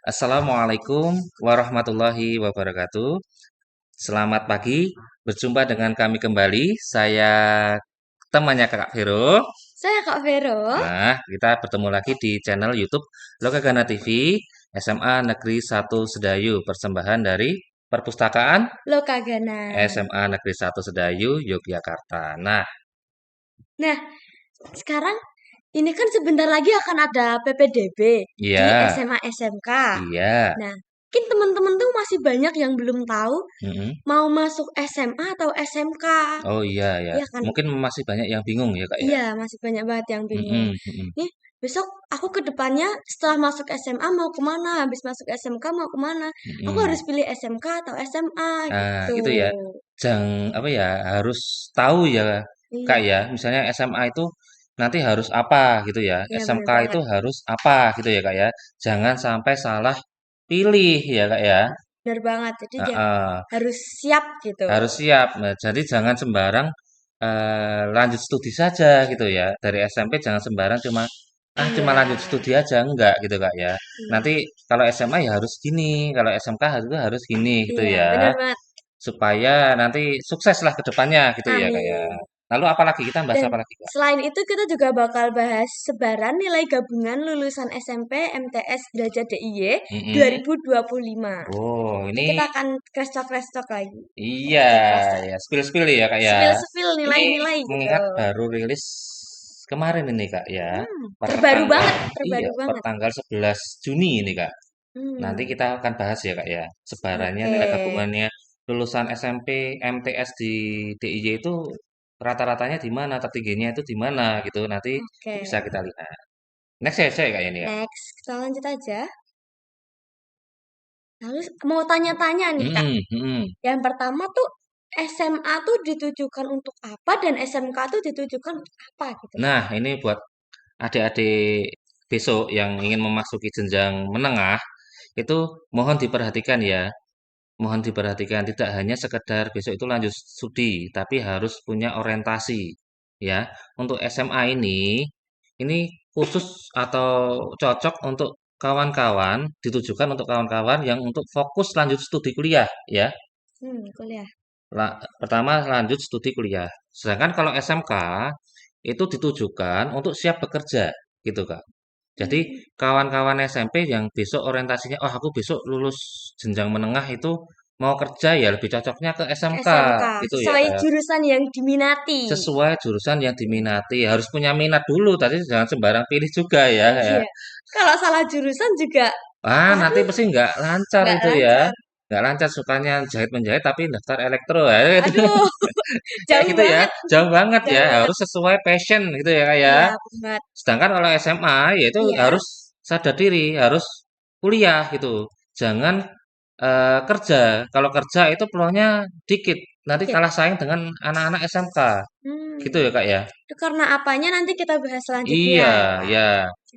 Assalamualaikum warahmatullahi wabarakatuh. Selamat pagi, berjumpa dengan kami kembali. Saya temannya Kakak Vero. Saya Kak Vero, Nah, kita bertemu lagi di channel YouTube Lokagana TV SMA Negeri 1 Sedayu, persembahan dari Perpustakaan Lokagana. SMA Negeri 1 Sedayu, Yogyakarta. Nah, Nah, sekarang ini kan sebentar lagi akan ada PPDB di iya, SMA SMK. iya. Nah, mungkin teman-teman tuh masih banyak yang belum tahu Mm-mm. mau masuk SMA atau SMK. Oh iya, ya. Iya kan? Mungkin masih banyak yang bingung ya, Kak ya. Iya, masih banyak banget yang bingung. Mm-mm, mm-mm, Nih, besok aku ke depannya setelah masuk SMA mau kemana? Habis masuk SMK mau kemana? Aku harus mm-mm. pilih SMK atau SMA Nah, gitu. gitu ya. Apa ya, harus tahu ya, Kak Iya, ya. Misalnya SMA itu nanti harus apa gitu ya. iya bener SMK itu banget. harus apa gitu ya, Kak ya. Jangan sampai salah pilih ya, Kak ya. Bener banget. Jadi ya Heeh, harus siap gitu. harus siap. Nah, jadi jangan sembarang lanjut studi saja gitu ya. Dari SMP jangan sembarang cuma Iya, lanjut studi aja enggak gitu, Kak ya. Nanti iya, kalau SMA ya harus gini, kalau SMK harus gini gitu iya, ya. bener banget. Supaya nanti sukseslah ke depannya gitu ya, Kak, ya. Amin. Lalu apalagi kita bahas Dan apa lagi, Kak? selain itu kita juga bakal bahas sebaran nilai gabungan lulusan SMP MTS Derajat DIY Mhm. 2025. Oh, Nanti kita akan crash talk lagi. iya, Kerasa-kerasa. ya spill-spill ya, Kak, ya. Spill-spill Ini nilai-nilai gitu. mengingat baru rilis kemarin ini, Kak, ya. Per Terbaru tanggal banget, iya, terbaru per banget. tanggal 11 Juni ini, Kak. Nanti Hmm, kita akan bahas ya, Kak, ya. Sebarannya oke, nilai gabungannya lulusan SMP, MTS di DIY itu rata-ratanya di mana, tertingginya itu di mana gitu. Nanti oke. bisa kita lihat. Next ya, saya kayak ini ya. Next, kita lanjut aja. Lalu mau tanya-tanya nih Kak. Mhm, mhm. Yang pertama tuh SMA tuh ditujukan untuk apa dan SMK tuh ditujukan untuk apa gitu Kak? Nah, ini buat adik-adik besok yang ingin memasuki jenjang menengah, itu mohon diperhatikan ya. Mohon diperhatikan tidak hanya sekedar besok itu lanjut studi, tapi harus punya orientasi ya. Untuk SMA ini khusus atau cocok untuk kawan-kawan, ditujukan untuk kawan-kawan yang untuk fokus lanjut studi kuliah ya. Kuliah. Pertama lanjut studi kuliah. Sedangkan kalau SMK itu ditujukan untuk siap bekerja gitu, Kak. Jadi Hmm, kawan-kawan SMP yang besok orientasinya, oh aku besok lulus jenjang menengah itu mau kerja ya lebih cocoknya ke ke SMK SMK gitu ya, sesuai kayak jurusan yang diminati. sesuai jurusan yang diminati. Harus punya minat dulu, tadi jangan sembarang pilih juga ya, kayak Iya. Kalau salah jurusan juga, nanti waduh, pasti nggak lancar nggak itu ya. lancar. Nggak lancar sukanya jahit menjahit tapi daftar elektro ya. Aduh, Kayak jauh gitu ya, banget, jauh banget ya, jauh banget. harus sesuai passion gitu ya, Kak, ya. Iya, banget. Sedangkan kalau SMA ya itu Iya, harus sadar diri, harus kuliah gitu. Jangan kerja. Kalau kerja itu peluangnya dikit, nanti dikit. kalah saing dengan anak-anak SMK. Gitu Hmm, ya, Kak, ya. itu karena apanya nanti kita bahas selanjutnya Iya, ya Kak. ya.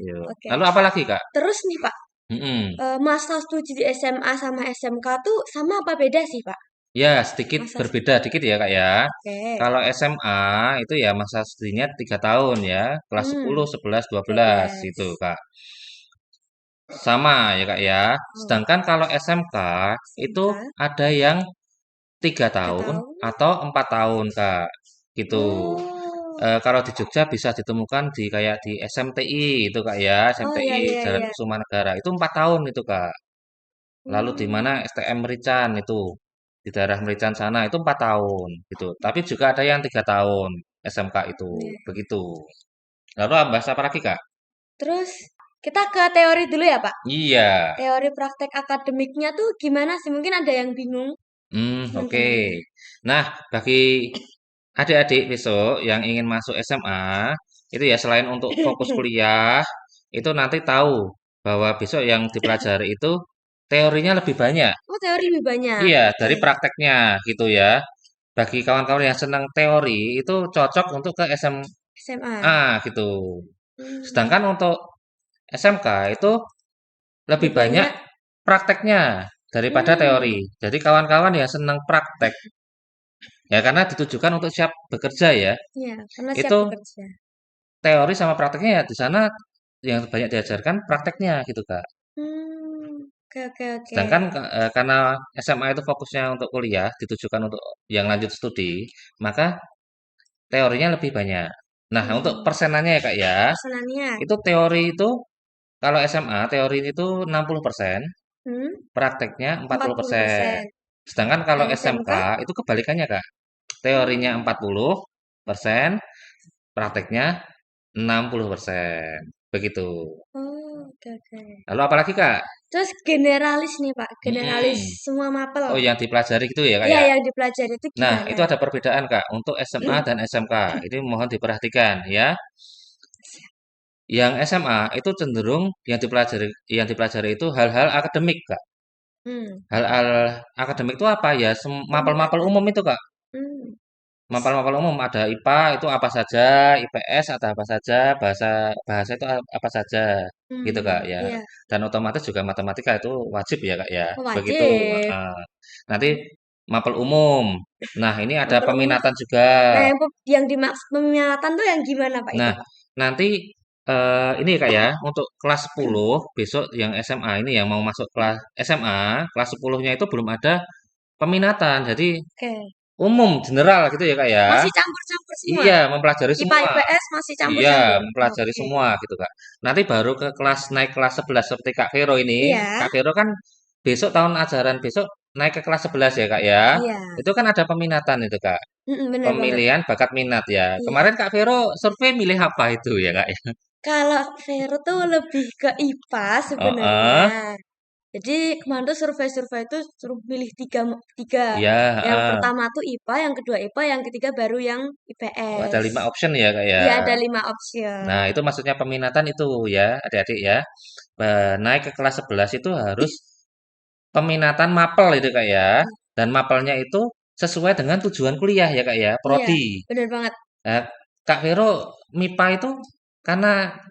Yuk. Oke. Lalu apa lagi, Kak? Terus nih Pak, Mm-mm. masa studi di SMA sama SMK tuh sama apa beda sih Pak? Ya, sedikit Masa berbeda dikit ya, Kak, ya. Oke. Kalau SMA itu ya masa studinya 3 tahun ya, kelas Hmm, 10, 11, 12 gitu, 12. Kak. Sama ya Kak ya. Oh, Sedangkan kalau SMK itu SMK ada yang 3 tahun 3 tahun. atau 4 tahun Kak. Gitu. Oh. Kalau di Jogja bisa ditemukan di kayak di SMTI itu Kak ya, Oh, iya SMTI iya Jalan iya. Kusuma Negara itu 4 tahun itu Kak. Lalu di mana Hmm, STM Merican itu di daerah Merican sana itu 4 tahun gitu. Tapi juga ada yang 3 tahun SMK itu iya. begitu. Lalu bahas apa lagi Kak? Terus kita ke teori dulu ya, Pak. Iya. Teori praktek akademiknya tuh gimana sih? Mungkin ada yang bingung Oke. teman-teman. Nah, bagi adik-adik besok yang ingin masuk SMA, itu ya selain untuk fokus kuliah, itu nanti tahu bahwa besok yang dipelajari itu teorinya lebih banyak. Oh, teori lebih banyak. Iya, Oke. dari prakteknya gitu ya. Bagi kawan-kawan yang senang teori, itu cocok untuk ke SMA SMA. gitu. Hmm, Sedangkan untuk SMK itu lebih lebih banyak banyak. prakteknya daripada Hmm, teori. Jadi kawan-kawan yang senang praktek, ya karena ditujukan untuk siap bekerja ya. ya, karena siap Itu bekerja. teori sama prakteknya ya di sana yang banyak diajarkan prakteknya gitu, Kak. Hmm. Oke, oke, oke. Sedangkan karena SMA itu fokusnya untuk kuliah, ditujukan untuk yang lanjut studi, maka teorinya lebih banyak. Nah, untuk Hmm, persenannya ya Kak ya, persenannya itu teori itu kalau SMA teori itu 60%, hmm, prakteknya empat empat puluh puluh persen. persen. Sedangkan kalau Dan SMK SMK? itu kebalikannya Kak. Teorinya Oh, 40%, prakteknya 60%. Begitu. oh, oke, oke. Lalu apalagi Kak? Terus generalis nih Pak, generalis Mm-mm. semua mapel. Oh, yang dipelajari gitu ya Kak Iya, ya? yang dipelajari itu Nah, gimana? itu ada perbedaan Kak untuk SMA dan SMK. Ini mohon diperhatikan ya. Yang SMA itu cenderung yang dipelajari itu hal-hal akademik Kak. Hmm, Hal-hal akademik itu apa ya? Mapel-mapel pemilatan. umum itu Kak. Hmm, Mapel-mapel umum ada IPA itu apa saja, IPS ada apa saja, bahasa bahasa itu apa saja, gitu Kak ya. iya, Dan otomatis juga matematika itu wajib ya Kak ya. Begitu. wajib. Heeh. Nanti mapel umum. Nah, ini ada Mapel umum. peminatan juga. Nah, yang dimaksud peminatan tuh yang gimana Pak itu Nah, Pak? nanti ini Kak ya, untuk kelas 10 besok yang SMA ini yang mau masuk kelas SMA, kelas 10-nya itu belum ada peminatan. Jadi Oke. umum general gitu ya Kak ya. Masih campur-campur semua. Iya, mempelajari IPA semua. IPS masih Iya, campur-campur. mempelajari Oke. semua gitu, Kak. Nanti baru ke kelas naik kelas 11 seperti Kak Vero ini. Iya, Kak Vero kan besok tahun ajaran besok naik ke kelas 11 ya, Kak ya. iya. Itu kan ada peminatan itu, Kak. Bener banget. Pemilihan bakat minat ya. Iya. Kemarin Kak Vero survei milih apa itu ya, Kak ya? Kalau Vero tuh lebih ke IPA sebenarnya. Heeh. Jadi kemarin tuh survei-survei itu suruh milih tiga. Iya, Yang heeh. pertama tuh IPA, yang kedua IPA, yang ketiga baru yang Oh, ada IPS. 5 option ya, Kak ya. Iya ada 5 Nah, option. itu maksudnya peminatan itu ya, adik-adik ya. Naik ke kelas 11 itu harus peminatan mapel itu Kak ya. Dan mapelnya itu sesuai dengan tujuan kuliah ya Kak ya, Iya, prodi. bener banget. Nah, Kak Vero MIPA itu karena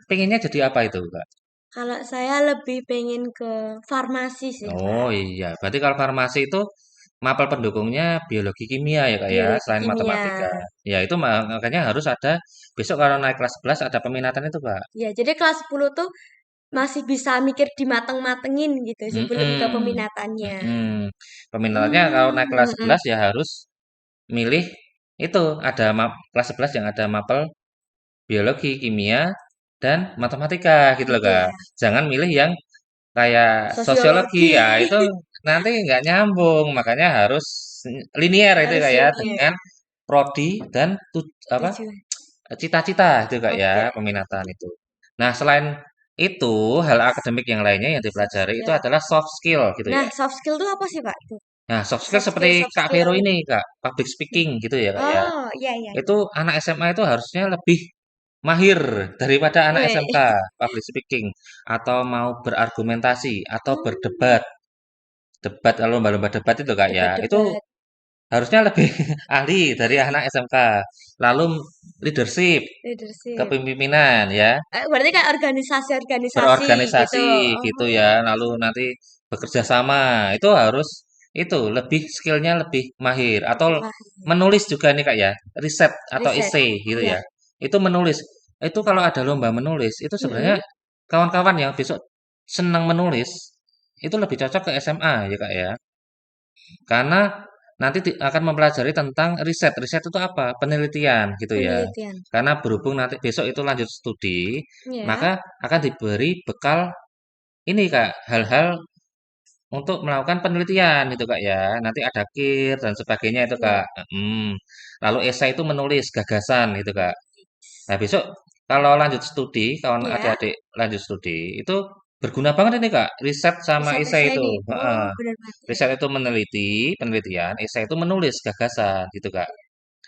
pengennya jadi apa itu Kak? Kalau saya lebih pengen ke farmasi sih, Oh Pak. iya, berarti kalau farmasi itu mapel pendukungnya biologi kimia ya Kak ya, Biologi selain kimia. matematika. Ya itu makanya harus ada besok kalau naik kelas 11 ada peminatan itu Kak. Ya, jadi kelas 10 tuh masih bisa mikir dimateng-matengin gitu sebelum ke Mm-mm, peminatannya. mm-mm. Peminatannya kalau naik Hmm, kelas mm-mm. 11 ya harus milih itu ada kelas 11 yang ada mapel biologi, kimia, dan matematika gitu loh Kak. Iya, Jangan milih yang kayak sosiologi sosiologi ya itu nanti nggak nyambung makanya harus linear itu harus kayak linear. dengan prodi dan apa Tujuh. cita-cita itu Kak ya Oke. peminatan itu. Nah selain itu hal akademik yang lainnya yang Soft dipelajari itu skill. adalah soft skill gitu Nah, ya. soft skill tuh apa sih, Pak? Tuh. Nah soft skill Soft skill, seperti soft Kak skill. Vero ini Kak public speaking gitu ya Kak ya. Oh, iya, iya, iya. Itu anak SMA itu harusnya lebih mahir daripada anak Weh. SMK public speaking atau mau berargumentasi atau Hmm, berdebat debat kalau lomba-lomba debat itu kak ya itu debat-debat. harusnya lebih ahli dari anak SMK lalu leadership Leadership. kepemimpinan ya Berarti kayak organisasi-organisasi gitu. berorganisasi gitu Oh, ya lalu nanti bekerja sama itu harus itu lebih skillnya lebih mahir atau wah, menulis juga nih kak ya riset atau riset. essay gitu Iya. ya itu menulis itu kalau ada lomba menulis itu sebenarnya Mm-mm. kawan-kawan yang besok senang menulis itu lebih cocok ke SMA ya kak ya karena nanti akan mempelajari tentang riset riset itu apa penelitian gitu ya Penelitian. karena berhubung nanti besok itu lanjut studi Ya. maka akan diberi bekal ini Kak, hal-hal untuk melakukan penelitian itu Kak ya. Nanti ada kir dan sebagainya itu Iya. Kak. Lalu esai itu menulis gagasan itu Kak. Nah besok kalau lanjut studi, kawan Iya. adik-adik lanjut studi itu berguna banget ini Kak. Riset sama Riset esai essay itu. nih. Oh, Heeh. benar banget. Riset itu penelitian, esai itu menulis gagasan gitu Kak.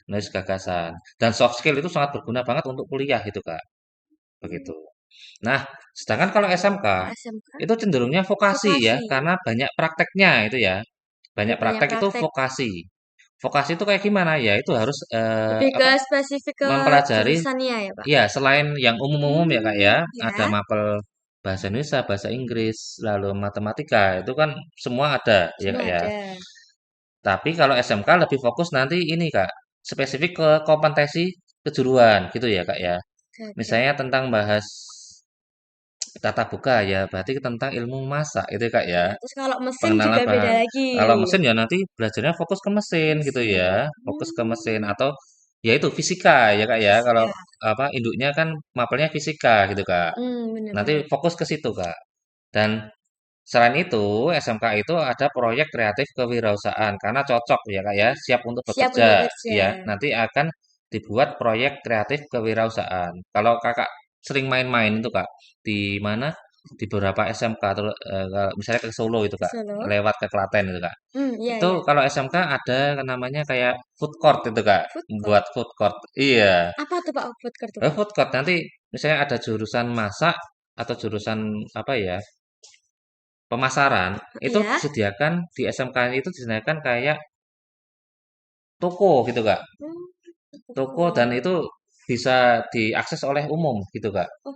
Menulis gagasan. Dan soft skill itu sangat berguna banget untuk kuliah itu Kak. Begitu. Nah, sedangkan kalau SMK SMK. itu cenderungnya vokasi ya, Vokasi. karena banyak prakteknya itu ya. Banyak Lebih banyak praktek itu praktek. vokasi. Vokasi itu kayak gimana ya? Itu harus Lebih ke apa? spesifik ke Mempelajari jurusannya ya, Pak? ya selain yang umum-umum ya Kak ya, ada Ya. mapel bahasa Indonesia, bahasa Inggris, lalu matematika. Itu kan semua ada ya Kak Semua ya. ada. Tapi kalau SMK lebih fokus nanti ini Kak, spesifik ke kompetensi kejuruan gitu ya Kak ya. Oke, oke. Misalnya tentang bahas tatap muka ya berarti tentang ilmu masak itu Kak ya. Ya, terus kalau mesin Pengenalan juga beda bahan. lagi. Kalau mesin ya nanti belajarnya fokus ke mesin gitu Mesin. ya, fokus ke mesin Hmm, atau ya itu fisika ya Kak ya. Kalau fisika. apa induknya kan mapelnya fisika gitu Kak. Nanti Bener-bener. fokus ke situ Kak. Dan selain itu SMK itu ada proyek kreatif kewirausahaan karena cocok ya Kak ya, siap untuk Siap untuk bekerja. kerja. Ya, nanti akan dibuat proyek kreatif kewirausahaan. Kalau Kakak sering main-main itu Kak, di mana? Di beberapa SMK misalnya ke Solo itu Ke Kak, Solo. lewat ke Klaten itu Kak. Iya, Itu iya. kalau SMK ada namanya kayak food court itu Kak, Food court. buat food court. Iya. Apa tuh Pak food court tuh Pak? Food court nanti misalnya ada jurusan masak atau jurusan apa ya, pemasaran, itu Iya. disediakan di SMK itu disediakan kayak toko gitu Kak. Hmm, Toko betul. dan itu bisa diakses oleh umum gitu Kak. Oh,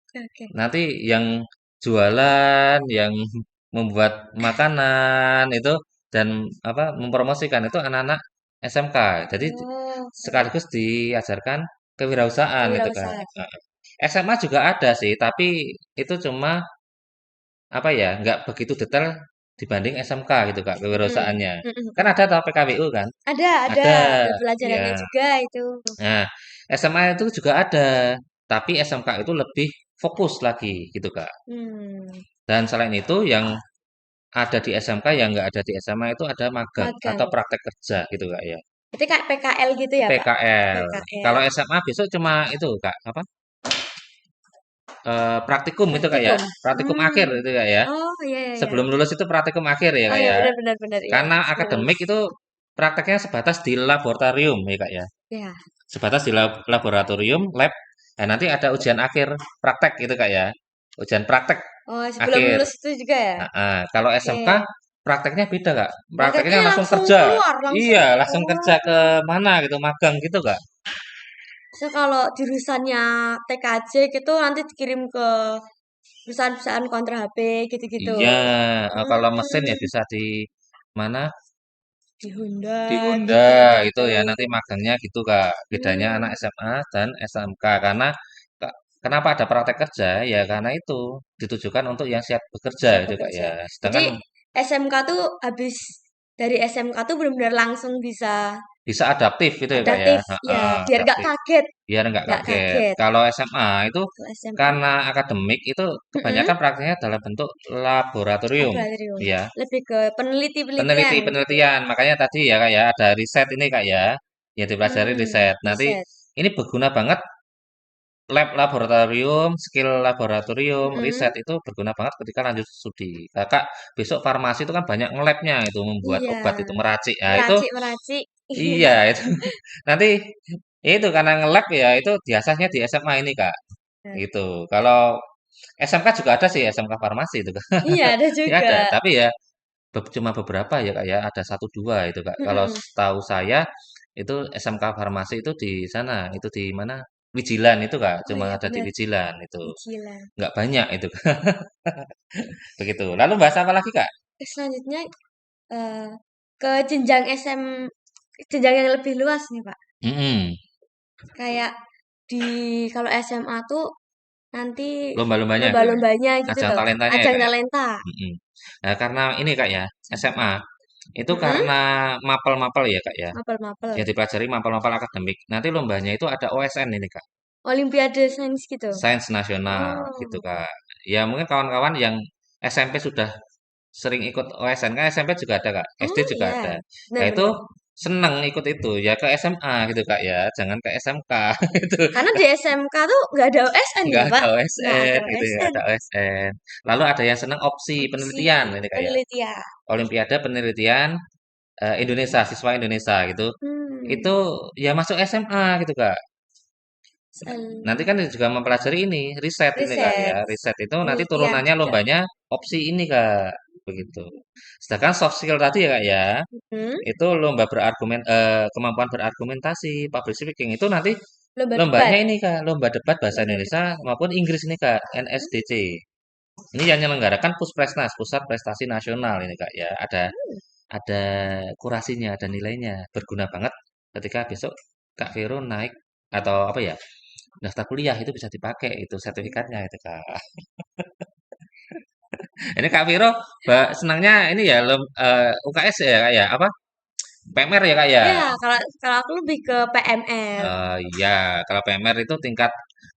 oke, oke. Nanti yang jualan, yang membuat makanan itu dan apa mempromosikan itu anak-anak SMK. Jadi Oh, oke. sekaligus diajarkan kewirausahaan itu Kak. Kewirausahaan. SMA juga ada sih, tapi itu cuma apa ya, nggak begitu detail dibanding SMK gitu Kak, Mm-mm. kewirausahaannya. Kan Mm-mm. ada tau PKWU kan? Ada Ada, pelajarannya ya. juga itu. Nah, SMA itu juga ada, tapi SMK itu lebih fokus lagi gitu Kak. Hmm, Dan selain itu yang ada di SMK yang nggak ada di SMA itu ada magang magang. atau praktek kerja gitu Kak ya. Berarti kayak PKL gitu ya, Pak? PKL. PKL, Kalau SMA besok cuma itu Kak, apa? Praktikum itu Kak ya. praktikum. Praktikum akhir Hmm. itu Kak ya. Oh, iya, iya, iya. Sebelum lulus itu praktikum akhir ya Oh Kak iya, ya. benar, benar, benar, iya. Karena Sebelum akademik lulus. itu prakteknya sebatas di laboratorium ya Kak ya. Ya. Sebatas di laboratorium, lab. Nah, nanti ada ujian akhir praktek gitu Kak ya. Ujian praktek Oh, sebelum akhir. lulus itu juga ya? Kalau Oke. SMK prakteknya beda Kak. Prakteknya Prakteknya langsung langsung kerja. keluar, langsung. Iya, langsung kerja ke Oh. mana gitu, magang gitu Kak. So, kalau jurusannya TKJ gitu nanti dikirim ke perusahaan-perusahaan kontra HP gitu-gitu. Iya, kalau mesin ya Hmm, bisa di mana? di Di Hyundai Honda itu gitu-gitu. ya nanti magangnya gitu Kak. Bedanya anak Hmm, SMA dan SMK karena kenapa ada praktek kerja? Ya karena itu ditujukan untuk yang siap bekerja siap gitu Kak bekerja. ya. Jadi Sedangkan SMK tuh habis dari SMK tuh benar-benar langsung bisa bisa adaptif gitu ya Kak ya. adaptif ya, Heeh, biar nggak adaptif. kaget, Biar nggak nggak kaget. kaget. Kalau SMA itu Kalau SMA, karena akademik itu mm-mm, kebanyakan prakteknya dalam bentuk laboratorium. laboratorium, Ya, lebih ke peneliti-penelitian gitu. penelitian. Makanya tadi ya Kak ya ada riset ini Kak ya. Ya dipelajari riset. Nanti Riset. ini berguna banget lab laboratorium, skill laboratorium, riset Mm-mm. itu berguna banget ketika lanjut studi. Kakak besok farmasi itu kan banyak nge-labnya itu membuat Iya, obat itu meracik. Nah, itu meracik-meracik. iya itu nanti itu karena nge-lab ya itu biasanya di SMA ini Kak. Nah, Gitu. Kalau SMK juga ada sih SMK farmasi itu Kak. iya, ada Ya ada, juga. tapi ya cuma beberapa ya Kak ya, ada satu dua itu Kak. Kalau Mm-mm. setahu saya itu SMK farmasi itu di sana, itu di mana? Wijilan itu Kak, Oh cuma iya, ada di benar. Wijilan itu. Gila. Nggak banyak itu Kak. Begitu. Lalu bahas apa lagi Kak? Selanjutnya eh, ke jenjang jenjang yang lebih luas nih, Pak. Mm-mm. Kayak di kalau SMA tuh nanti Lomba-lombanya, lomba-lombanya gitu ajang loh, talentanya ya ajang Kak ya. talenta. Mm-mm. Nah, karena ini Kak ya, SMA itu Mm-mm. karena mapel-mapel ya Kak ya. Mapel-mapel. Ya dipelajari mapel-mapel akademik. Nanti lombanya itu ada OSN ini Kak. Olimpiade sains gitu. Sains nasional gitu Oh, Kak. Ya mungkin kawan-kawan yang SMP sudah sering ikut OSN kan SMP juga ada Kak, SD oh juga iya, ada. Nah itu benar-benar. seneng ikut itu ya ke SMA gitu Kak ya, jangan ke SMK itu Karena di SMK tuh nggak ada OSN nggak ya, ada Pak? Nggak ada OSN gitu ya, nggak OSN. ada OSN. Lalu ada yang seneng opsi Opsi penelitian ini Kak ya, penelitian. Olimpiade Penelitian Indonesia, siswa Indonesia gitu. Hmm, Itu ya masuk SMA gitu Kak. Nanti sel- kan juga mempelajari ini, riset ini Kak ya. riset, Riset itu nanti penelitian turunannya juga. lombanya opsi ini Kak. Begitu. Sedangkan soft skill tadi ya Kak ya, Hmm, itu lomba kemampuan berargumentasi, public speaking itu nanti lomba debat, lombanya ini Kak, lomba debat bahasa lomba Indonesia debat. maupun Inggris ini Kak, NSDC. Ini yang menyelenggarakan Puspresnas, Pusat Prestasi Nasional ini Kak ya. Ada kurasinya, ada nilainya. Berguna banget ketika besok Kak Vero naik atau apa ya? daftar kuliah itu bisa dipakai itu sertifikatnya itu Kak. Ini Kak Viro, senangnya ini ya UKS ya Kak ya, apa? PMR ya Kak ya? Ya, kalau kalau aku lebih ke PMR, Iya, kalau PMR itu tingkat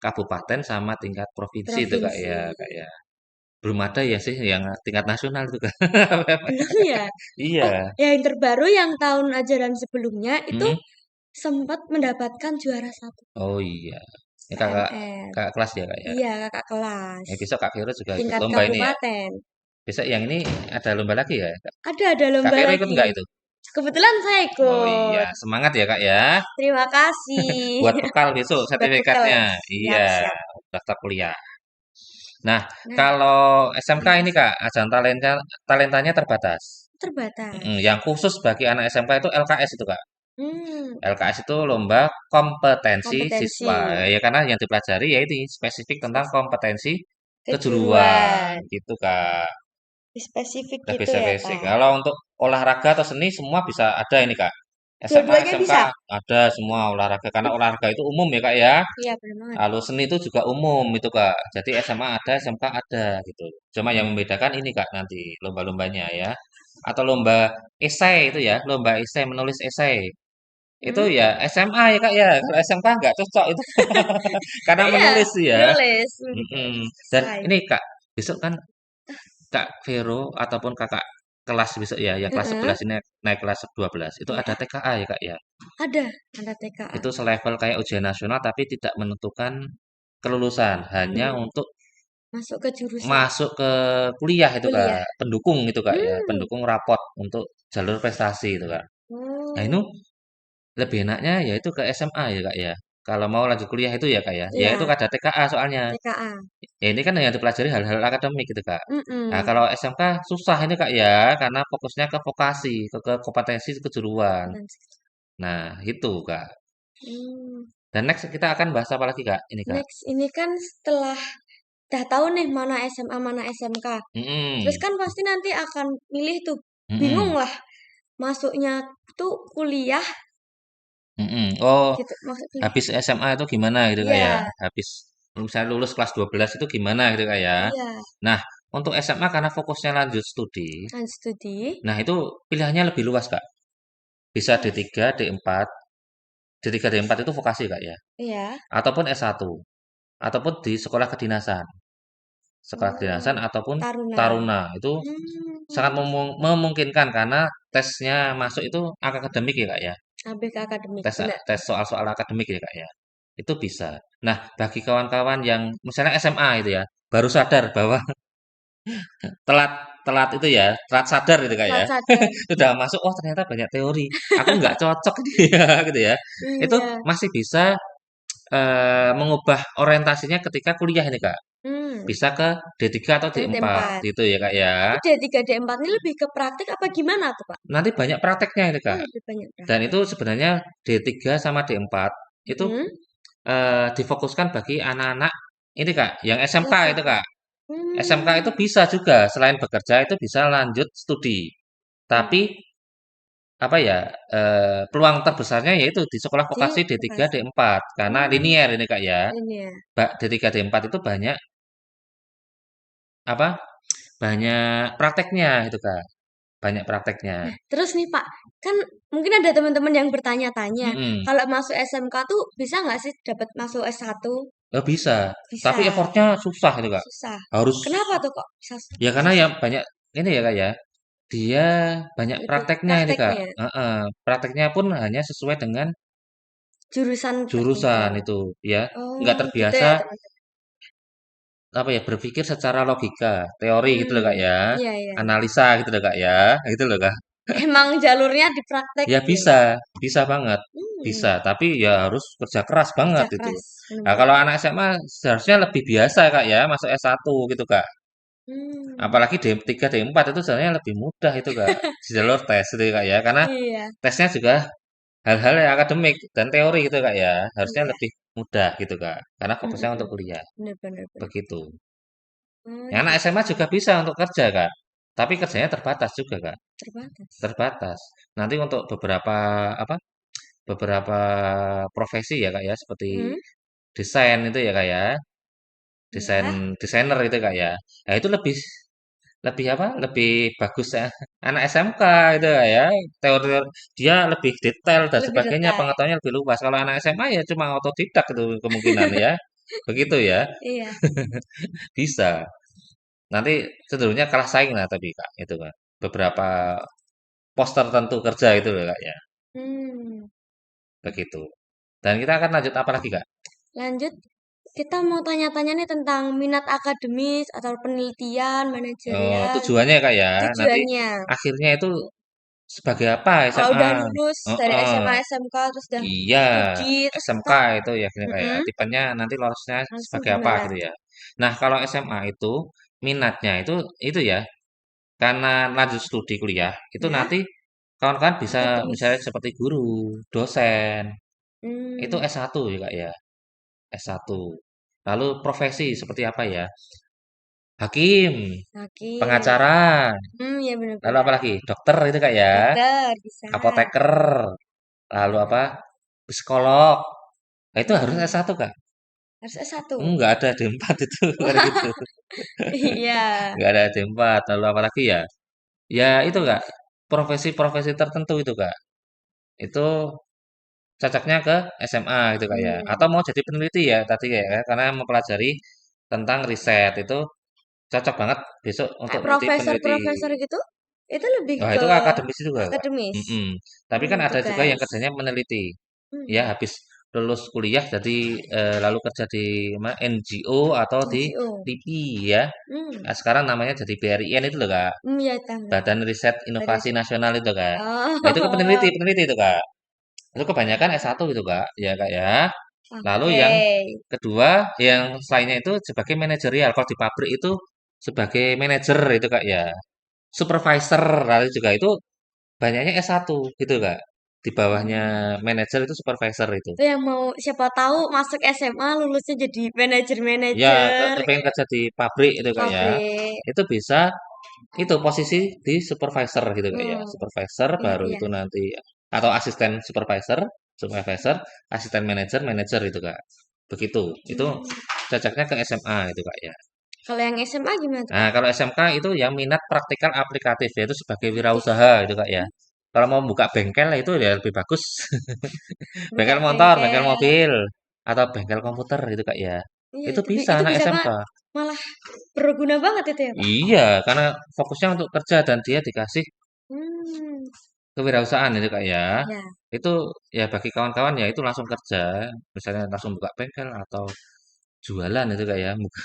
kabupaten sama tingkat provinsi itu Kak provinsi. ya, Kak ya. Belum ada ya sih yang tingkat nasional itu Kak. Belum ya? Oh, Iya. yang terbaru yang tahun ajaran sebelumnya itu Mm. sempat mendapatkan juara satu Oh iya. Ini kakak PMR. kakak kelas ya Kak ya. Iya, kakak kelas. Besok Kak Viro juga ikut Tingkat lomba ini ya. kabupaten. Besok yang ini ada lomba lagi ya. Ada Kak lomba Viro ikut lagi. nggak itu? Kebetulan saya Oh iya, ikut. semangat ya Kak ya. Terima kasih. Buat bekal besok Buat bekal. sertifikatnya. Siap, Iya, siap. daftar kuliah. Nah, Nah, kalau SMK ini Kak, ajang talentanya terbatas. terbatas. Yang khusus bagi anak SMK itu LKS itu Kak. Hmm, LKS itu lomba kompetensi kompetensi. siswa. Ya karena yang dipelajari ya itu spesifik tentang kompetensi kejuruan Kejuruan. gitu Kak. Spesifik Lebih gitu ya, spesifik. Kak. Kalau untuk olahraga atau seni semua bisa ada ini Kak. SMA, Dua-duanya SMK bisa. ada semua olahraga karena olahraga itu umum ya Kak ya. Iya, benar banget. Lalu seni itu juga umum itu Kak. Jadi SMA ada, SMK ada gitu. Cuma yang membedakan ini Kak nanti lomba-lombanya ya. Atau lomba esai itu ya, lomba esai menulis esai. Itu Hmm? ya SMA ya Kak ya. Kalau SMK nggak cocok itu karena Iya, menulis sih ya. menulis, Mm-mm. menulis. Dan Say. ini Kak, besok kan Kak Vero ataupun Kakak kelas besok ya, yang kelas Heeh, 11 ini naik kelas 12 itu ada ya. TKA ya Kak ya. Ada, ada TKA. Itu selevel kayak ujian nasional tapi tidak menentukan kelulusan, hanya Hmm, untuk masuk ke jurusan masuk ke kuliah itu kuliah. Kak, pendukung itu Kak ya, Hmm. pendukung rapot untuk jalur prestasi itu Kak. Nah, itu Oh, lebih enaknya yaitu ke SMA ya Kak ya. Kalau mau lanjut kuliah itu ya Kak ya, ya itu iya, ada TKA soalnya. TKA. Ya ini kan yang dipelajari hal-hal akademik gitu Kak. Nah, Mm-mm. kalau SMK susah ini Kak ya, karena fokusnya ke vokasi, ke kompetensi kejuruan. Kompetensi. Nah, itu Kak. Hmm. Dan next kita akan bahas apa lagi Kak? Ini Kak. Next, ini kan setelah udah tahu nih mana SMA, mana SMK. Terus Mm-mm. kan pasti nanti akan milih tuh. Bingung Mm-mm. lah. Masuknya tuh kuliah Mm-mm. Oh, gitu. Maksudnya. habis SMA itu gimana gitu Kak ya? Iya, Habis misalnya lulus kelas 12 itu gimana gitu Kak ya? iya. Nah, untuk SMA karena fokusnya lanjut studi, Lanjut studi. nah itu pilihannya lebih luas Kak. Bisa Luas. D3, D4. D3, D4 itu vokasi Kak ya. Iya. Ataupun S1. Ataupun di sekolah kedinasan. Sekolah kedinasan Oh, ataupun Taruna. taruna. Itu sangat Hmm. memungkinkan karena tesnya masuk itu akademik ya Kak ya. ABK akademik, Tes benar. tes soal-soal akademik ya Kak ya. Itu bisa. Nah, bagi kawan-kawan yang misalnya SMA itu ya, baru sadar bahwa telat telat itu ya, telat sadar gitu Kak ya. Telat sadar. Sudah masuk, oh ternyata banyak teori. Aku nggak cocok dia gitu ya. Itu Iya. masih bisa mengubah orientasinya ketika kuliah ini Kak. Hmm. Bisa ke D3 atau D4 D4. gitu ya Kak ya. Itu D3, D4 ini lebih ke praktik apa gimana tuh, Pak? Nanti banyak prakteknya ini Oh, Kak. lebih banyak Dan itu praktek. sebenarnya D3 sama D4 itu Hmm. difokuskan bagi anak-anak ini Kak, yang SMK itu SMK. Kak. SMK itu Hmm. bisa juga selain bekerja itu bisa lanjut studi. Tapi Hmm. apa ya, peluang terbesarnya yaitu di sekolah Di vokasi D3, vokasi. D4 karena Hmm. linier ini Kak ya. Ini ya. D3, D4 itu banyak apa, banyak prakteknya itu Kak, banyak prakteknya. Nah, terus nih Pak, kan mungkin ada teman-teman yang bertanya-tanya, Mhm, kalau masuk SMK tuh bisa nggak sih dapat masuk S1? bisa, tapi Bisa. effortnya susah itu Kak. Susah. Harus Kenapa tuh kok bisa ya karena ya susah? banyak ini ya Kak ya, dia banyak Lebih prakteknya ini Kak, prakteknya. heeh, prakteknya pun hanya sesuai dengan Jurusan tertentu. jurusan itu ya, nggak Oh, gitu terbiasa ya teman-teman. apa ya, berpikir secara logika, teori gitu loh Hmm. Kak ya, Iya, iya. analisa gitu loh Kak ya, gitu loh Kak. Emang jalurnya Ya dipraktekin. bisa, bisa banget, Hmm. bisa, tapi ya harus kerja keras banget Kerja itu. keras, Nah, benar-benar. kalau anak SMA seharusnya lebih biasa Kak ya, masuk S1 gitu Kak. Hmm. Apalagi D3, D4 itu sebenarnya lebih mudah itu Kak, di jalur tes itu Kak ya, karena Iya, tesnya juga hal-hal yang akademik dan teori gitu Kak ya, harusnya iya. lebih mudah gitu Kak, karena Mm, fokusnya mm, untuk mm. kuliah, Benar, benar, benar. begitu. Oh, Ya, anak SMA gitu. juga bisa untuk kerja Kak, tapi kerjanya terbatas juga Kak, Terbatas. terbatas. Nanti untuk beberapa apa, beberapa profesi ya Kak ya, seperti Hmm? desain itu ya Kak ya. Ya. Desainer itu Kak ya. Nah, itu lebih lebih apa? Lebih bagus ya. Anak SMK itu Kak ya. Teori dia lebih detail dan Lebih sebagainya, detail. pengetahuannya lebih luas. Kalau anak SMA ya cuma otodidak itu kemungkinan ya. Begitu ya. Iya. Bisa. Nanti cenderungnya kalah saing lah tapi Kak itu Kak. Beberapa pos tertentu kerja itu loh Kak ya. Hmm. Begitu. Dan kita akan lanjut apa lagi Kak? Lanjut, kita mau tanya-tanya nih tentang minat akademis atau penelitian, Oh, manajerial, tujuannya Kak ya. Nanti tujuannya. akhirnya itu sebagai apa Kalau SMA? udah lulus dari Heeh. SMA, SMK, terus udah Iya, studi, terus SMK kita itu ya gini kayak mm-mm, tipenya nanti lolosnya langsung sebagai apa gimana? gitu ya. Nah, kalau SMA itu minatnya itu ya karena lanjut studi kuliah itu Ya, nanti kawan-kawan bisa apa tuh? misalnya seperti guru, dosen, itu Hmm, S1 ya Kak ya, S1. Lalu profesi seperti apa ya? Hakim, hakim. pengacara, Ya lalu apa benar-benar. lagi? Dokter itu Kak ya, Dokter bisa. apoteker, lalu apa? Psikolog. Nah, itu harus Hmm, S1 Kak. harus S1. Enggak ada D4 itu kan gitu. Iya. Enggak ada D4. Lalu apa lagi ya? Ya itu Kak, profesi-profesi tertentu itu Kak. Itu cocoknya ke SMA gitu Kak ya. Atau Hmm. mau jadi peneliti ya tadi ya, karena mempelajari tentang riset itu cocok banget besok untuk Kayak nanti peneliti. profesor-profesor gitu, itu lebih Wah, ke itu akademis juga Kak. akademis. Mm-mm. Tapi kan ada juga yang Tugas. kerjanya meneliti. Ya, Hmm. habis lulus kuliah jadi lalu kerja di NGO atau di NGO. LIPI ya. Hmm. Nah, sekarang namanya jadi BRIN itu loh Kak. Ya tahu. Badan Riset Dari Inovasi Nasional itu Kak. Nah, itu ke oh, peneliti, peneliti itu Kak. Itu kebanyakan S1 gitu Kak. Ya Kak ya. Lalu oke. yang kedua, yang selainnya itu sebagai manajerial. Kalau di pabrik itu sebagai manajer itu Kak ya. Supervisor lalu juga itu banyaknya S1 gitu Kak. Di bawahnya Hmm. manajer itu supervisor itu. Itu yang mau siapa tahu masuk SMA lulusnya jadi Ya, manajer-manajer pengen kerja di pabrik itu Kak ya. pabrik. Itu bisa itu posisi di supervisor gitu Kak ya. Hmm. Supervisor Iya, baru iya. itu nanti atau asisten supervisor, supervisor, asisten manajer, manajer itu Kak. Begitu. Itu Hmm. cocoknya ke SMA itu Kak ya. Kalau yang SMA gimana tuh, Nah, Kak? kalau SMK itu yang minat praktikal aplikatif yaitu sebagai Aktif. wirausaha itu Kak ya. Hmm. Kalau mau buka bengkel itu ya lebih bagus. Buka Bengkel motor, bengkel bengkel. mobil, atau bengkel komputer itu Kak ya. Iya, Itu bisa itu anak bisa SMK. banget. Malah berguna banget itu ya, Pak. Iya, karena fokusnya untuk kerja dan dia dikasih Hmm. kewirausahaan itu Kak ya. Ya, Itu ya bagi kawan-kawan ya itu langsung kerja, misalnya langsung buka bengkel atau jualan itu Kak ya, buka,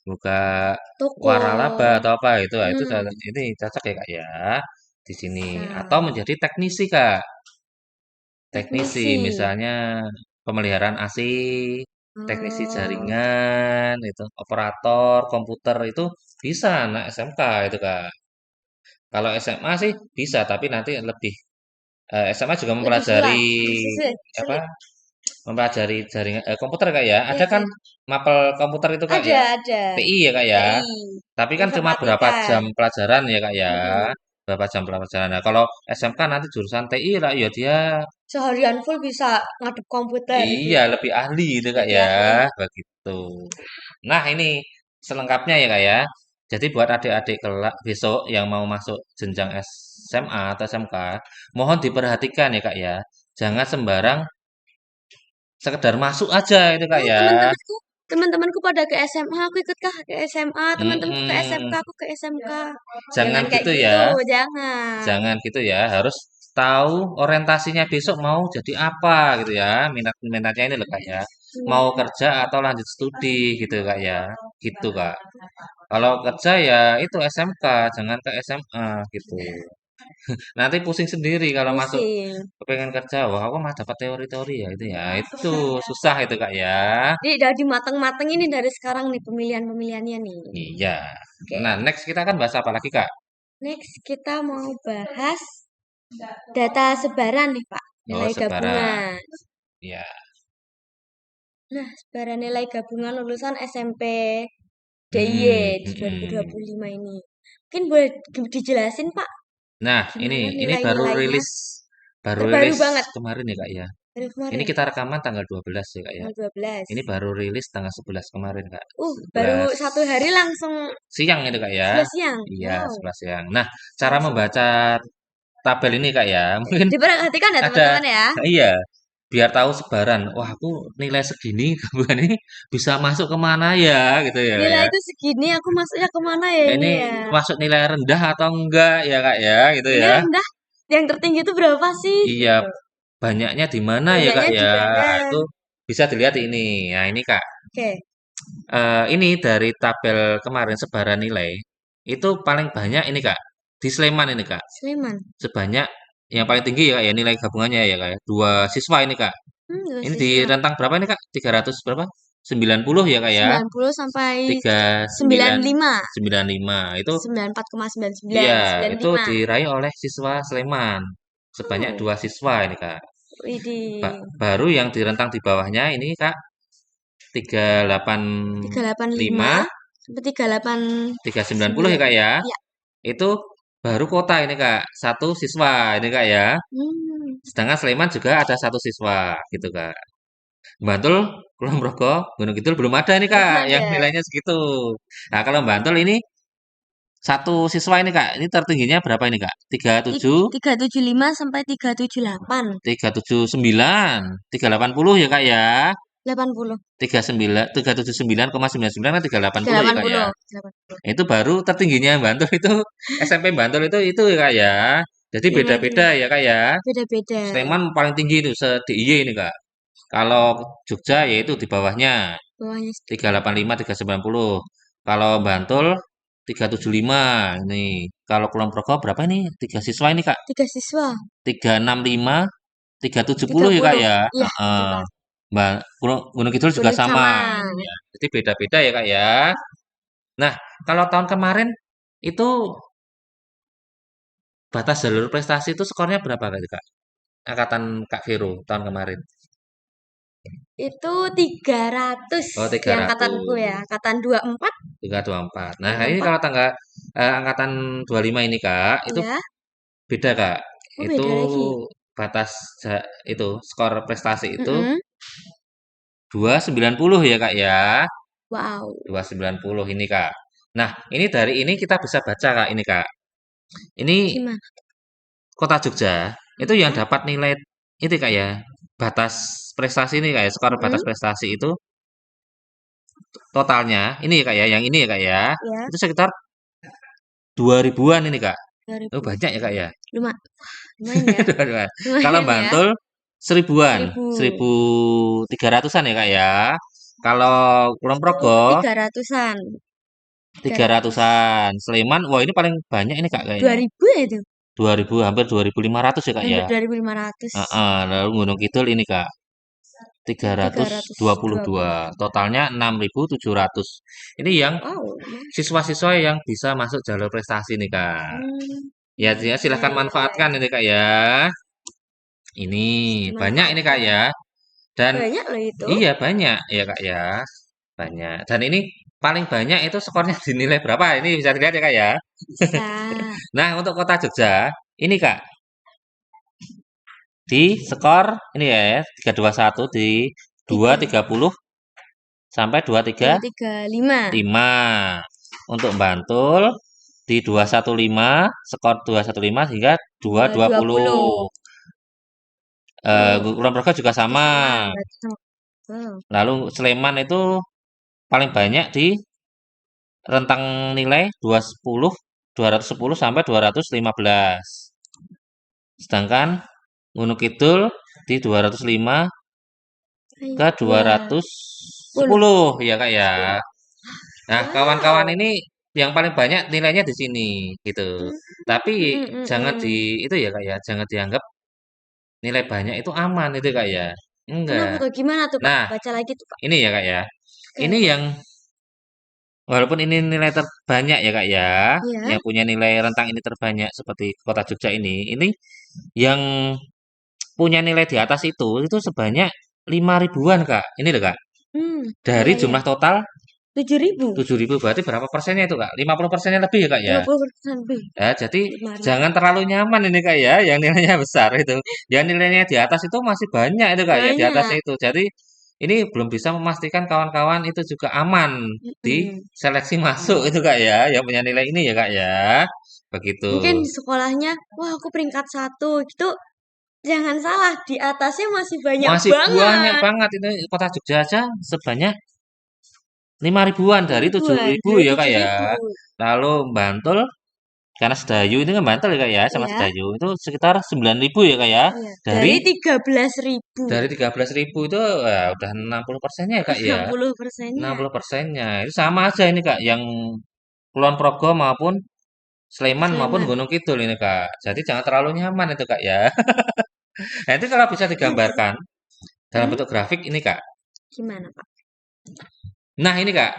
buka toko. waralaba atau apa itu, ah, itu Hmm. ini cocok ya Kak ya di sini. Atau Bisa. menjadi teknisi Kak, teknisi Teknisi. misalnya pemeliharaan AC, teknisi Oh, jaringan, itu operator komputer itu bisa anak SMK itu Kak. Kalau SMA sih bisa, tapi nanti lebih SMA juga lebih mempelajari sulit. apa? Sulit. Mempelajari jaringan komputer Kak ya. Iya Ada kan sih. mapel komputer itu Kak ya. Ada. TI ya Kak ya. TI. Tapi kan cuma berapa Informatika. jam pelajaran ya Kak ya. Mm-mm. Berapa jam pelajaran. Nah, kalau SMK nanti jurusan TI lah ya dia Seharian full bisa ngadep komputer iya gitu. lebih ahli itu Kak Lebih ya. ahli. Begitu. Nah, ini selengkapnya ya Kak ya. Jadi buat adik-adik kelak besok yang mau masuk jenjang SMA atau SMK, mohon diperhatikan ya Kak ya. Jangan sembarang sekedar masuk aja itu Kak Oh, ya. teman-temanku pada ke SMA, aku ikut kah ke SMA, teman-temanku ke SMK, Mm-mm. aku ke SMK. Jangan Jangan kayak gitu gitu, ya, jangan. jangan gitu ya. Harus tahu orientasinya besok mau jadi apa gitu ya. Minatnya ini loh Kak ya. Mau Hmm. kerja atau lanjut studi gitu Kak ya. Gitu Kak. Kalau kerja ya itu SMK, jangan ke SMA gitu. Nanti pusing sendiri kalau masuk Pusing. kepengen kerja. Wah, aku mah dapat teori-teori ya itu ya. Itu susah itu Kak ya. Jadi udah dimateng-mateng ini dari sekarang nih pemilihan-pemilihannya nih. Iya. Oke, Nah, next kita akan bahas apa lagi Kak? next kita mau bahas data sebaran nih Pak, Oh, nilai sebaran. gabungan. Ya. Nah, sebaran nilai gabungan lulusan SMP Hmm, DIY di mm-mm. 2025 ini. Mungkin boleh dijelasin Pak, Nah, gimana ini nilai-nilainya? baru Terbaru rilis banget. kemarin ya Kak ya. Hari Ini kemarin, kita rekaman tanggal 12 ya Kak ya. tanggal 12. Ini baru rilis tanggal 11 kemarin Kak. Baru 11 satu hari langsung siang itu Kak ya. 11 siang. Iya, Wow, 11 siang. Nah, cara langsung. membaca tabel ini Kak ya, mungkin Diperhatikan ya ada, teman-teman ya. iya, biar tahu sebaran. Wah, aku nilai segini, bukan ini bisa masuk kemana ya, gitu ya Kak Nilai ya. itu segini, aku masuknya kemana ya Ya, ini ini ya? masuk nilai rendah atau enggak ya Kak ya, gitu Ini ya. rendah, yang tertinggi itu berapa sih? Iya, Gitu. banyaknya di mana ya Kak Banyaknya di ya. mana? Nah, itu bisa dilihat ini. Nah, ini Kak. Oke, Ini dari tabel kemarin sebaran nilai itu paling banyak ini Kak di Sleman ini Kak. Sleman. Sebanyak yang paling tinggi ya Kak ya nilai gabungannya ya Kak ya. Dua siswa ini Kak. Dua Ini di siswa. rentang berapa ini Kak? 300 berapa? 90 ya Kak ya. 90 sampai Tiga sembilan sembilan puluh lima, sembilan lima itu 94,99, iya itu 95. diraih oleh siswa Sleman sebanyak Oh, dua siswa ini Kak. widih. Baru yang di rentang di bawahnya ini Kak 385 385 sampai 390 ya 389. Kak ya. Ya. Itu baru kota ini Kak, satu siswa ini Kak ya. Hmm. Sedangkan Sleman juga ada satu siswa gitu Kak. Bantul, Kulon Progo, Gunung Kidul belum ada ini Belum Kak, yang ada. nilainya segitu. Nah kalau Bantul ini satu siswa ini Kak, ini tertingginya berapa ini Kak? 37, 375 sampai 378. 379, 380 ya Kak ya. 80. 379,99 kan 380 ya Kak ya. 380. 80. Itu baru tertingginya Bantul itu SMP Bantul itu ya Kak ya. Jadi Yang itu beda-beda ya Kak ya. beda-beda. Sleman paling tinggi itu se-DIY ini Kak. Kalau Jogja yaitu di bawahnya Bawahnya 385 390. Kalau Bantul 375 ini. Kalau Kulon Progo berapa ini? Tiga siswa ini Kak. 3 siswa. 365 370 ya Kak 30. ya. Iya, Heeh. betul. Gunung Kidul juga Gunung sama. sama. Ya, jadi beda-beda ya Kak ya. Nah, kalau tahun kemarin itu batas jalur prestasi itu skornya berapa kali Kak? Angkatan Kak Vero tahun kemarin. Itu 300 Oh, di angkatanku 300. ya. Angkatan 24. 324. Nah, ini 24. kalau tanggal angkatan 25 ini Kak, itu Ya. beda Kak. Oh, Itu beda lagi. batas itu skor prestasi itu Mm-mm. 290 ya Kak ya. Wow. 290 ini Kak. Nah, ini dari ini kita bisa baca Kak ini Kak. Ini Gimana? Kota Jogja itu yang Ya. dapat nilai itu Kak ya. Batas prestasi ini Kak ya, skor Mm-mm. batas prestasi itu totalnya ini ya Kak ya, yang ini ya Kak ya. Ya. Itu sekitar 2000-an ini Kak. Oh, 2000. banyak ya Kak ya. Lumayan ya. 2000-an. Kalau Lumayan ya. Bantul 1000-an, 1000. 1300-an ya Kak ya. Kalau Kulon Itu Progo 300-an. 300. 300-an. Sleman, wah ini paling banyak ini Kak dua kayaknya. ribu ya itu. 2000, hampir 2500 ya Kak Hampir ya. 2500. Heeh, lalu Gunung Kidul ini Kak Tiga ratus dua 322. puluh. Totalnya 6700. Ini yang Wow. siswa-siswa yang bisa masuk jalur prestasi nih Kak. Hmm. Ya, ya Ya, silahkan ya, ya. manfaatkan ini Kak ya. Ini banyak ini Kak Dimanfaatkan. ya. Dan Banyak loh itu. iya banyak ya Kak ya. Banyak. Dan ini paling banyak itu skornya dinilai berapa? Ini bisa dilihat ya Kak ya. Bisa. Nah, untuk Kota Jogja, ini Kak, di skor ini ya 321 di dua Tiga. tiga puluh sampai dua tiga 235. lima. Untuk Bantul di 215 skor 215 hingga 220. 220. Oh, Kulon Progo juga juga sama. sama. Berarti sama. Oh. Lalu Sleman itu paling banyak di rentang nilai 210 sampai 215. Sedangkan Gunung Kidul di 205 ke Dua 210 puluh. ya Kak ya. Nah, kawan-kawan Wow. ini yang paling banyak nilainya di sini gitu. Hmm, Tapi mm, mm, jangan mm. di itu ya Kak ya, jangan dianggap nilai banyak itu aman itu Kak ya. Kenapa Enggak. tuh? Gimana tuh, Kak? Nah, Baca lagi tuh, Kak. ini ya Kak ya. Oke, Ini oke. yang walaupun ini nilai terbanyak ya Kak ya, Iya. yang punya nilai rentang ini terbanyak seperti Kota Jogja ini yang punya nilai di atas itu sebanyak 5 ribuan Kak. Ini loh Kak. Hmm, Dari iya, iya. jumlah total 7.000. 7.000 berarti berapa persennya itu Kak? 50%-nya lebih ya Kak ya? 50% lebih. Ya, jadi 5.000. jangan terlalu nyaman ini Kak ya, yang nilainya besar itu. Yang nilainya di atas itu masih banyak itu Kak ya, di atasnya Banyak. itu. Jadi ini belum bisa memastikan kawan-kawan itu juga aman di Mm. seleksi masuk itu Kak ya, yang punya nilai ini ya Kak ya. Begitu. Mungkin di sekolahnya, wah aku peringkat 1 gitu. Jangan salah, di atasnya masih banyak Masih banyak banget. banget ini kota Jogja aja sebanyak 5.000-an dari 5.000-an 7.000 dari ya Kak ya. 7.000. Lalu Bantul karena Sedayu ini kan Bantul ya Kak ya sama Ya, Sedayu itu sekitar 9.000 ya Kak ya. iya. Dari Dari 13.000. dari 13.000 itu ya udah 60%-nya ya Kak ya. 60%-nya. 60%-nya. Itu sama aja ini Kak yang Kulon Progo maupun Sleman maupun Sleman. Gunung Kidul ini Kak. Jadi jangan terlalu nyaman itu Kak ya. Nah, itu kalau bisa digambarkan dalam Hmm? bentuk grafik ini Kak. Gimana, Pak? Nah, ini Kak.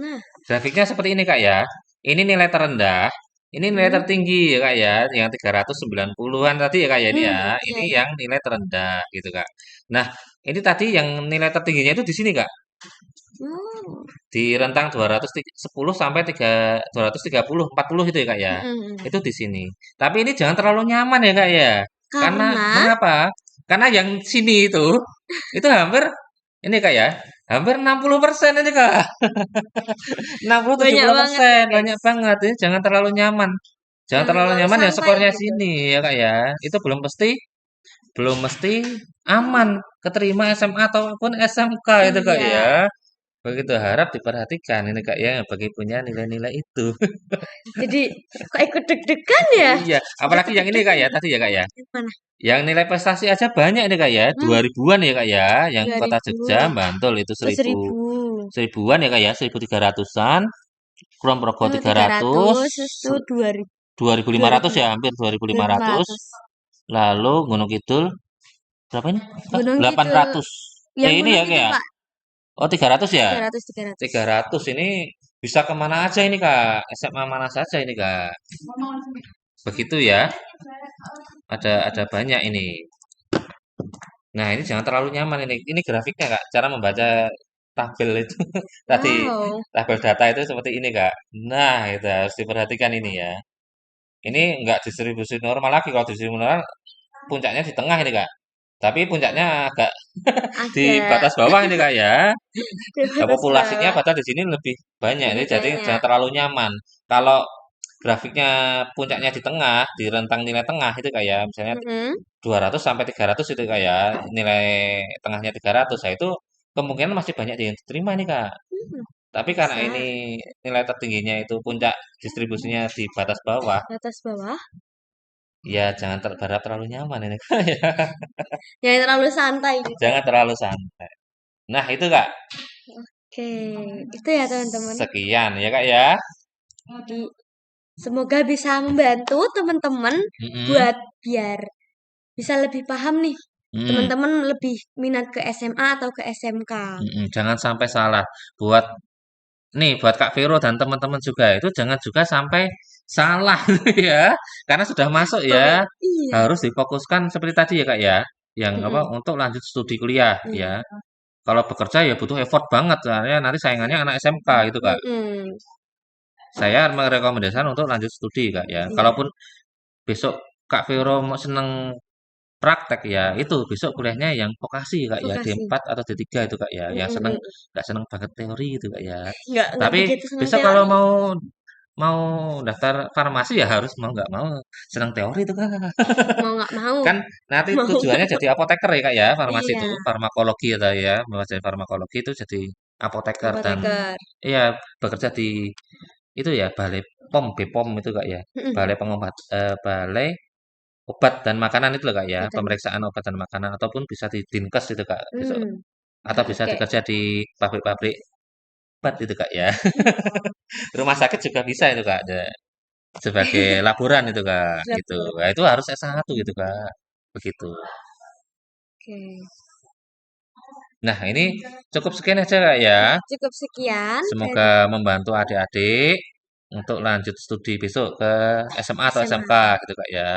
Nah, Grafiknya seperti ini Kak ya. Ini nilai terendah, ini nilai hmm? tertinggi ya Kak ya, yang 390-an tadi ya Kak ya ini ya. Iya, Ini iya. yang nilai terendah gitu Kak. Nah, ini tadi yang nilai tertingginya itu di sini Kak. Oh. Di rentang 210 sampai 230, 40 itu ya Kak ya. Mm-mm. Itu di sini. Tapi ini jangan terlalu nyaman ya Kak ya. Karena Karena mengapa? Karena yang sini itu hampir ini Kak ya, hampir 60% ini Kak. 60 tujuh banyak puluh banget ya, persen guys. banyak banget ini jangan terlalu nyaman. Jangan Jangan terlalu terlalu nyaman ya santai skornya gitu. sini ya Kak ya. Itu belum mesti aman keterima SMA ataupun SMK itu Kak Iya. ya. Begitu harap diperhatikan ini Kak ya bagi punya nilai-nilai itu. Jadi kok ikut deg-degan ya? Iya, Ikut apalagi yang ini Kak deg-degan ya ya. tadi ya Kak ya. Yang mana? Yang nilai prestasi aja banyak ini Kak ya, Hmm, 2000-an ya Kak ya, yang Kota 2.000. Jogja, Bantul itu Oh, 1000 1.000. 1000-an ya Kak ya, 1300-an, Kulon Progo Oh, 300, 300. Itu 2.000. 2500 2.000. ya, hampir 2500. 2.500. Lalu Gunung Kidul berapa ini? Gunung Kidul. 800. Yang Ini Gunung ya Kak Kidul, ya. Pak. Oh 300 ya? 300, 300. 300 ini bisa kemana aja ini Kak? SMA mana saja ini Kak? Begitu ya. Ada banyak ini. Nah, ini jangan terlalu nyaman ini. Ini grafiknya, Kak. Cara membaca tabel itu tadi Wow. tabel data itu seperti ini, Kak. Nah, itu harus diperhatikan ini ya. Ini enggak distribusi normal lagi. Kalau distribusi normal, puncaknya di tengah ini, Kak. Tapi puncaknya agak di Agak batas bawah ini, Kak ya. di Nah, batas populasinya bawah. padahal di sini lebih banyak. Ini Lebih jadi jangan banyak. terlalu nyaman. Kalau grafiknya puncaknya di tengah, di rentang nilai tengah itu kayak misalnya Mm-mm. 200 sampai 300 itu Kak ya, nilai tengahnya 300. Nah, itu kemungkinan masih banyak yang diterima nih Kak. Hmm, Tapi karena bisa. ini nilai tertingginya itu puncak distribusinya di batas bawah, Batas bawah. ya jangan berharap terlalu nyaman ini Kak ya. Jangan terlalu santai juga. Jangan terlalu santai. Nah, itu Kak. Oke, itu ya teman-teman. Sekian ya Kak ya. Jadi semoga bisa membantu teman-teman Mm-mm, buat biar bisa lebih paham nih. mm-mm, Teman-teman lebih minat ke SMA atau ke SMK. mm-mm. Jangan sampai salah. Buat nih buat Kak Vero dan teman-teman juga itu jangan juga sampai salah ya. Karena sudah masuk Sampai ya, iya. harus difokuskan seperti tadi ya Kak ya. Yang apa Mm-mm. untuk lanjut studi kuliah Iya. ya. Kalau bekerja ya butuh effort banget soalnya nanti saingannya anak SMK gitu Kak. Mm-mm. Saya merekomendasikan untuk lanjut studi Kak ya. Iya. Kalaupun besok Kak Vero mau seneng praktek ya itu besok kuliahnya yang vokasi Kak ya Vokasi. D4 atau D3 itu Kak ya. Yang seneng Mm-mm. nggak seneng banget teori gitu Kak ya. Nggak Tapi begitu senang besok kalau teori. mau daftar farmasi ya harus mau nggak mau senang teori itu Kak. Mau nggak mau. Kan nanti Mau tujuannya nggak jadi apoteker ya Kak ya. Farmasi iya. itu farmakologi atau ya, mengajar farmakologi itu jadi apoteker dan Apoteker. iya bekerja di itu ya Balai POM, BPOM itu Kak ya. Mm-mm. Balai obat dan makanan itu loh Kak ya. Betul. Pemeriksaan obat dan makanan ataupun bisa di Dinkes itu Kak besok Hmm. atau bisa Oke. dikerja di pabrik-pabrik obat itu Kak ya. Hmm. Rumah sakit juga bisa itu Kak. Sebagai laporan itu Kak, gitu. Laporan. Nah, itu harus S1 gitu Kak. Begitu. Oke. Nah, ini cukup sekian aja Kak ya. Cukup sekian Semoga dari membantu adik-adik untuk lanjut studi besok ke SMA atau SMK SMA. gitu Kak ya.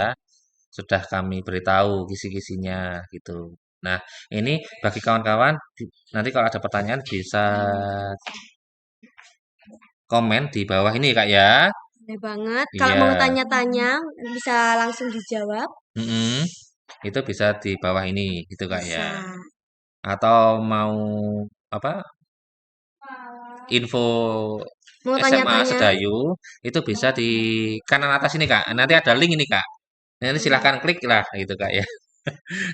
Sudah kami beritahu kisi-kisinya gitu. Nah, ini bagi kawan-kawan nanti kalau ada pertanyaan bisa komen di bawah ini Kak ya. Boleh banget. Kalau mau Iya. tanya-tanya bisa langsung dijawab. Mm-mm. Itu bisa di bawah ini gitu Kak ya. Bisa. Atau mau apa? Info Mau SMA tanya-tanya? Sedayu itu bisa di kanan atas ini Kak. Nanti ada link ini Kak. Nanti Hmm. silahkan klik lah gitu Kak ya.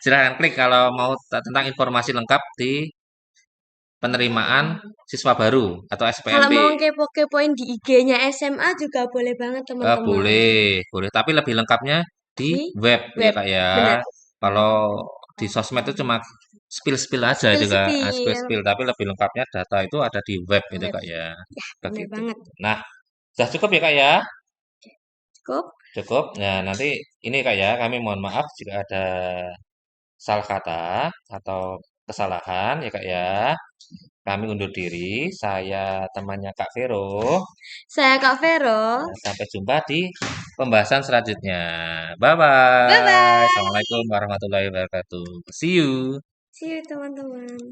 Silahkan klik kalau mau tentang informasi lengkap di penerimaan siswa baru atau Kalau SPMB. mau kepo-kepoin di IG-nya SMA juga boleh banget teman-teman. Boleh, boleh. Tapi lebih lengkapnya di Di web ya web. Kak ya. Benar. Kalau di sosmed itu cuma spill-spill aja juga, Spill-spill. spill-spill. Tapi lebih lengkapnya data itu ada di web gitu Web. Kak ya. Ya, benar Begitu. banget. Nah, sudah cukup ya Kak ya? Cukup. Cukup. Nah, nanti ini Kak ya, kami mohon maaf jika ada salah kata atau kesalahan ya Kak ya. Kami undur diri. Saya temannya Kak Vero. Saya Kak Vero. Sampai jumpa di pembahasan selanjutnya. Bye bye. Bye-bye. Assalamualaikum warahmatullahi wabarakatuh. See you. See you teman-teman.